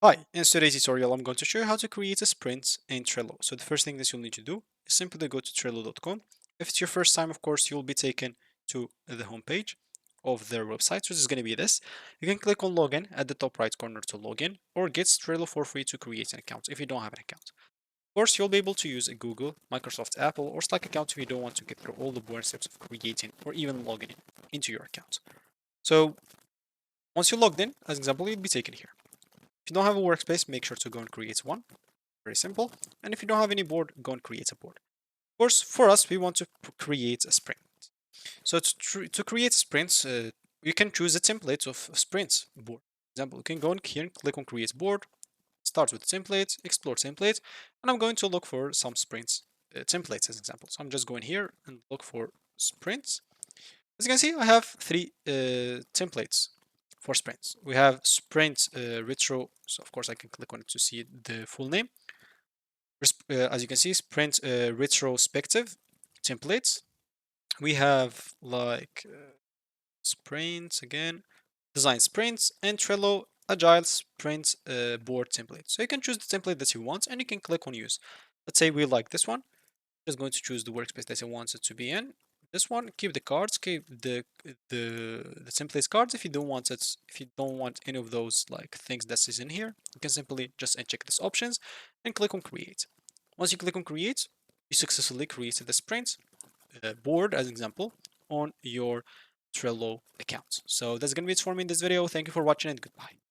Hi, in today's tutorial I'm going to show you how to create a sprint in Trello. So the first thing that you'll need to do is simply go to Trello.com. If it's your first time, of course, you'll be taken to the homepage of their website, which is going to be this. You can click on login at the top right corner to log in, or get Trello for free to create an account if you don't have an account. Of course, you'll be able to use a Google, Microsoft, Apple, or Slack account if you don't want to get through all the boring steps of creating or even logging in into your account. So once you're logged in, as an example, you'll be taken here. If you don't have a workspace, make sure to go and create one. Very simple. And if you don't have any board, go and create a board. Of course, for us, we want to create a sprint. So to create sprints, you can choose a template of sprints board. For example, you can go in here and click on create board, start with template, explore template, and I'm going to look for some sprints templates as example. So I'm just going here and look for sprints. As you can see, I have three templates for sprints. We have sprint retro. So of course I can click on it to see the full name. As you can see, sprint retrospective templates. We have like sprints again, design sprints, and Trello agile sprint board template. So you can choose the template that you want and you can click on use. Let's say we like this one. Just going to choose the workspace that you want it to be in. This one, keep the cards, keep the templates cards. If you don't want it, if you don't want any of those like things that is in here, you can simply just uncheck these options and click on create. Once you click on create, you successfully created the sprint board as example on your Trello account. So that's gonna be it for me in this video. Thank you for watching and goodbye.